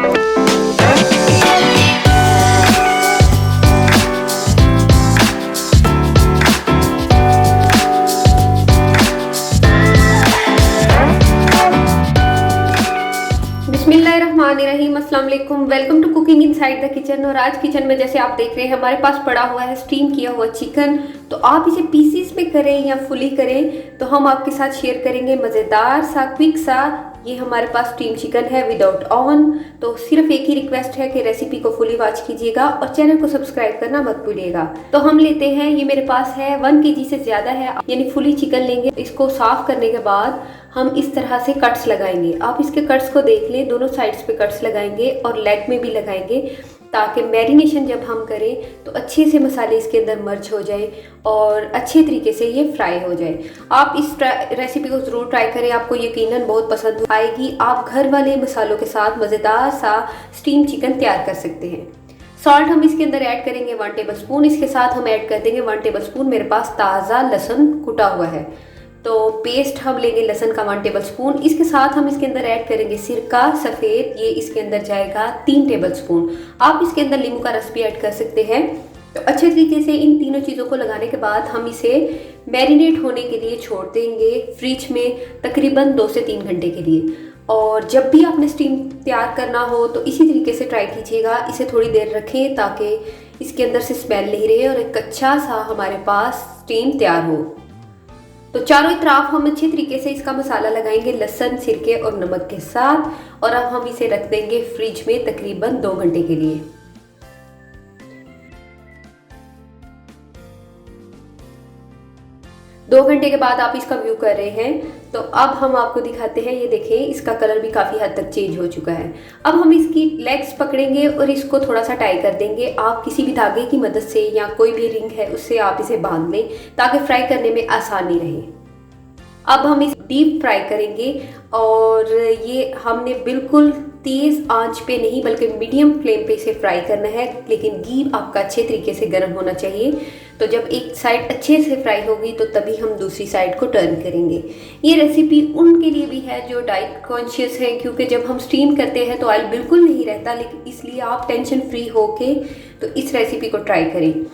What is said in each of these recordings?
बिस्मिल्लाहिर्रहमानिर्रहीम, अस्सलाम वालेकुम। Welcome to cooking inside the kitchen. और आज किचन में जैसे आप देख रहे हैं हमारे पास पड़ा हुआ है स्टीम किया हुआ चिकन। तो आप इसे पीसीस में करें या फुली करें, तो हम आपके साथ शेयर करेंगे मज़ेदार सा क्विक सा। ये हमारे पास स्टीम चिकन है विदाउट ओवन। तो सिर्फ एक ही रिक्वेस्ट है कि रेसिपी को फुली वॉच कीजिएगा और चैनल को सब्सक्राइब करना मत भूलिएगा। तो हम लेते हैं, ये मेरे पास है 1 kg से ज़्यादा है, यानी फुली चिकन लेंगे। इसको साफ करने के बाद हम इस तरह से कट्स लगाएंगे। आप इसके कट्स को देख लें, दोनों साइड्स पे कट्स लगाएंगे और लेग में भी लगाएंगे, ताकि मैरिनेशन जब हम करें तो अच्छे से मसाले इसके अंदर मर्ज हो जाए और अच्छे तरीके से ये फ्राई हो जाए। आप इस रेसिपी को ज़रूर ट्राई करें, आपको यकीनन बहुत पसंद आएगी। आप घर वाले मसालों के साथ मज़ेदार सा स्टीम चिकन तैयार कर सकते हैं। सॉल्ट हम इसके अंदर ऐड करेंगे 1 टेबल स्पून। इसके साथ हम ऐड कर देंगे 1 टेबल स्पून मेरे पास ताज़ा लहसुन कुटा हुआ है। तो पेस्ट हम लेंगे लहसुन का 1 टेबल स्पून। इसके साथ हम इसके अंदर ऐड करेंगे सिरका सफ़ेद, ये इसके अंदर जाएगा 3 टेबल स्पून। आप इसके अंदर नींबू का रस भी ऐड कर सकते हैं। तो अच्छे तरीके से इन तीनों चीज़ों को लगाने के बाद हम इसे मैरिनेट होने के लिए छोड़ देंगे फ्रिज में तकरीबन 2 से 3 घंटे के लिए। और जब भी आपने स्टीम तैयार करना हो तो इसी तरीके से ट्राई कीजिएगा। इसे थोड़ी देर रखें ताकि इसके अंदर से स्मेल नहीं रहे और एक अच्छा सा हमारे पास स्टीम तैयार हो। तो चारों तरफ हम अच्छे तरीके से इसका मसाला लगाएंगे लहसुन, सिरके और नमक के साथ। और अब हम इसे रख देंगे फ्रिज में तकरीबन 2 घंटे के लिए। दो घंटे के बाद आप इसका व्यू कर रहे हैं, तो अब हम आपको दिखाते हैं। ये देखें, इसका कलर भी काफ़ी हद तक चेंज हो चुका है। अब हम इसकी लेग्स पकड़ेंगे और इसको थोड़ा सा टाई कर देंगे। आप किसी भी धागे की मदद से या कोई भी रिंग है उससे आप इसे बांध लें ताकि फ्राई करने में आसानी रहे। अब हम इसे डीप फ्राई करेंगे और ये हमने बिल्कुल तेज़ आंच पे नहीं बल्कि मीडियम फ्लेम पे इसे फ्राई करना है। लेकिन घी आपका अच्छे तरीके से गर्म होना चाहिए। तो जब एक साइड अच्छे से फ्राई होगी तो तभी हम दूसरी साइड को टर्न करेंगे। ये रेसिपी उनके लिए भी है जो डाइट कॉन्शियस है, क्योंकि जब हम स्टीम करते हैं तो ऑयल बिल्कुल नहीं रहता। लेकिन इसलिए आप टेंशन फ्री होके तो इस रेसिपी को ट्राई करें।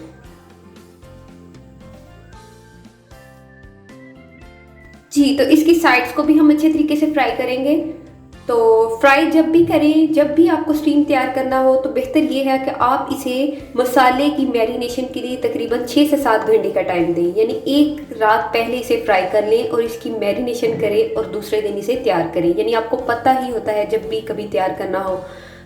जी, तो इसकी साइड्स को भी हम अच्छे तरीके से फ्राई करेंगे। तो फ्राई जब भी करें, जब भी आपको स्टीम तैयार करना हो, तो बेहतर ये है कि आप इसे मसाले की मैरिनेशन के लिए तकरीबन 6 से 7 घंटे का टाइम दें। यानी एक रात पहले इसे फ्राई कर लें और इसकी मैरिनेशन करें और दूसरे दिन इसे तैयार करें। यानी आपको पता ही होता है जब भी कभी तैयार करना हो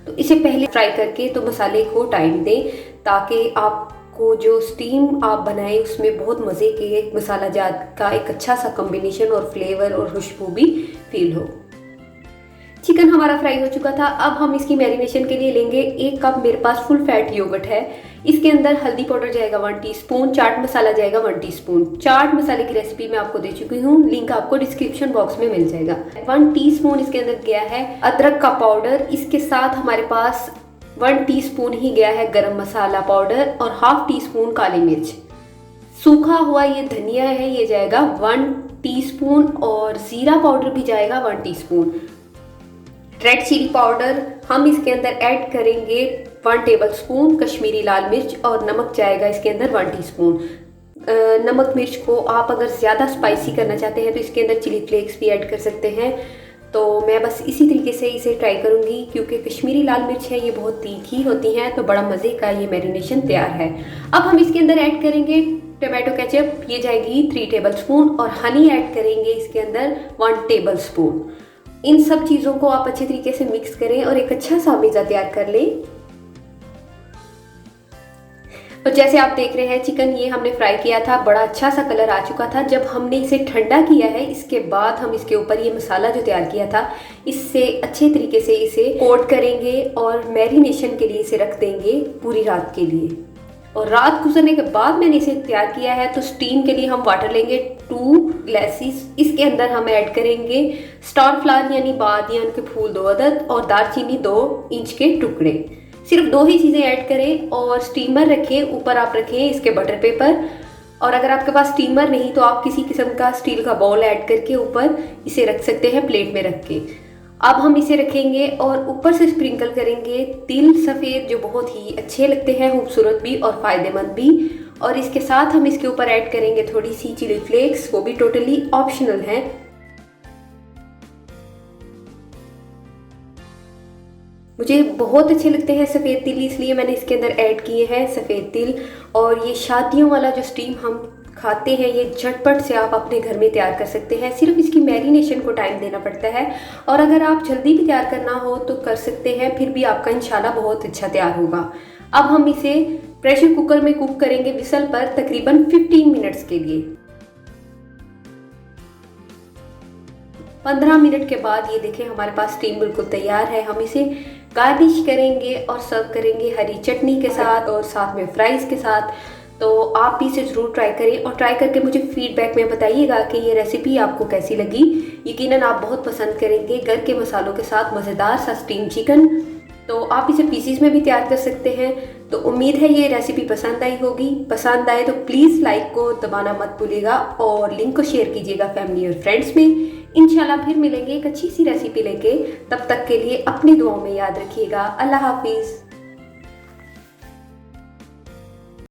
तो इसे पहले फ्राई करके तो मसाले को टाइम दें, ताकि आपको जो स्टीम आप बनाएं उसमें बहुत मज़े के मसाला जात का एक अच्छा सा कॉम्बिनेशन और फ्लेवर और खुशबू भी फील हो। चिकन हमारा फ्राई हो चुका था। अब हम इसकी मैरिनेशन के लिए लेंगे 1 कप मेरे पास फुल फैट योगर्ट है। इसके अंदर हल्दी पाउडर जाएगा 1 टीस्पून, चाट मसाला जाएगा 1 टीस्पून। चाट मसाले की रेसिपी मैं आपको दे चुकी हूँ, लिंक आपको डिस्क्रिप्शन बॉक्स में मिल जाएगा। 1 टीस्पून इसके अंदर गया है अदरक का पाउडर। इसके साथ हमारे पास 1 टीस्पून ही गया है गरम मसाला पाउडर और ½ टीस्पून काली मिर्च। सूखा हुआ ये धनिया है, ये जाएगा 1 टीस्पून और जीरा पाउडर भी जाएगा 1 टीस्पून। रेड चिली पाउडर हम इसके अंदर ऐड करेंगे 1 टेबल स्पून। कश्मीरी लाल मिर्च और नमक जाएगा इसके अंदर 1 टीस्पून। नमक मिर्च को आप अगर ज़्यादा स्पाइसी करना चाहते हैं तो इसके अंदर चिली फ्लेक्स भी ऐड कर सकते हैं। तो मैं बस इसी तरीके से इसे ट्राई करूँगी, क्योंकि कश्मीरी लाल मिर्च है ये बहुत तीखी होती हैं, तो बड़ा मज़े का ये मैरिनेशन तैयार है। अब हम इसके अंदर ऐड करेंगे टमाटो केचप, ये जाएगी 3 टेबल स्पून और हनी ऐड करेंगे इसके अंदर 1 टेबल स्पून। इन सब चीज़ों को आप अच्छे तरीके से मिक्स करें और एक अच्छा सा मिज़ा तैयार कर लें। और जैसे आप देख रहे हैं चिकन ये हमने फ्राई किया था, बड़ा अच्छा सा कलर आ चुका था। जब हमने इसे ठंडा किया है इसके बाद हम इसके ऊपर ये मसाला जो तैयार किया था इससे अच्छे तरीके से इसे कोट करेंगे और मैरिनेशन के लिए इसे रख देंगे पूरी रात के लिए। और रात गुजरने के बाद मैंने इसे तैयार किया है। तो स्टीम के लिए हम वाटर लेंगे 2 ग्लासेस। इसके अंदर हम ऐड करेंगे स्टार फ्लावर यानी बादियान के फूल 2 अदद और दालचीनी 2 इंच के टुकड़े। सिर्फ 2 ही चीज़ें ऐड करें और स्टीमर रखें। ऊपर आप रखें इसके बटर पेपर, और अगर आपके पास स्टीमर नहीं तो आप किसी किस्म का स्टील का बाउल ऐड करके ऊपर इसे रख सकते हैं प्लेट में रख के। अब हम इसे रखेंगे और ऊपर से स्प्रिंकल करेंगे तिल सफ़ेद, जो बहुत ही अच्छे लगते हैं, खूबसूरत भी और फ़ायदेमंद भी। और इसके साथ हम इसके ऊपर ऐड करेंगे थोड़ी सी चिली फ्लेक्स, वो भी टोटली ऑप्शनल है। मुझे बहुत अच्छे लगते हैं सफ़ेद तिल, इसलिए मैंने इसके अंदर ऐड किए हैं सफ़ेद तिल। और ये शादियों वाला जो स्टीम हम खाते हैं, ये झटपट से आप अपने घर में तैयार कर सकते हैं। सिर्फ इसकी मैरिनेशन को टाइम देना पड़ता है, और अगर आप जल्दी भी तैयार करना हो तो कर सकते हैं, फिर भी आपका इंशाल्लाह बहुत अच्छा तैयार होगा। अब हम इसे प्रेशर कुकर में कुक करेंगे विसल पर तकरीबन 15 मिनट्स के लिए। 15 मिनट के बाद ये देखें हमारे पास स्टीम बिल्कुल तैयार है। हम इसे गार्निश करेंगे और सर्व करेंगे हरी चटनी के साथ और साथ में फ्राइज़ के साथ। तो आप भी इसे ज़रूर ट्राई करें और ट्राई करके मुझे फीडबैक में बताइएगा कि ये रेसिपी आपको कैसी लगी। यकीनन आप बहुत पसंद करेंगे घर के मसालों के साथ मज़ेदार सा स्टीम चिकन। तो आप इसे पीसीज में भी तैयार कर सकते हैं। तो उम्मीद है ये रेसिपी पसंद आई होगी। पसंद आए तो प्लीज़ लाइक को दबाना मत भूलिएगा और लिंक को शेयर कीजिएगा फैमिली और फ्रेंड्स में। इंशाल्लाह फिर मिलेंगे एक अच्छी सी रेसिपी लेके। तब तक के लिए अपनी दुआओं में याद रखिएगा। अल्लाह हाफिज़।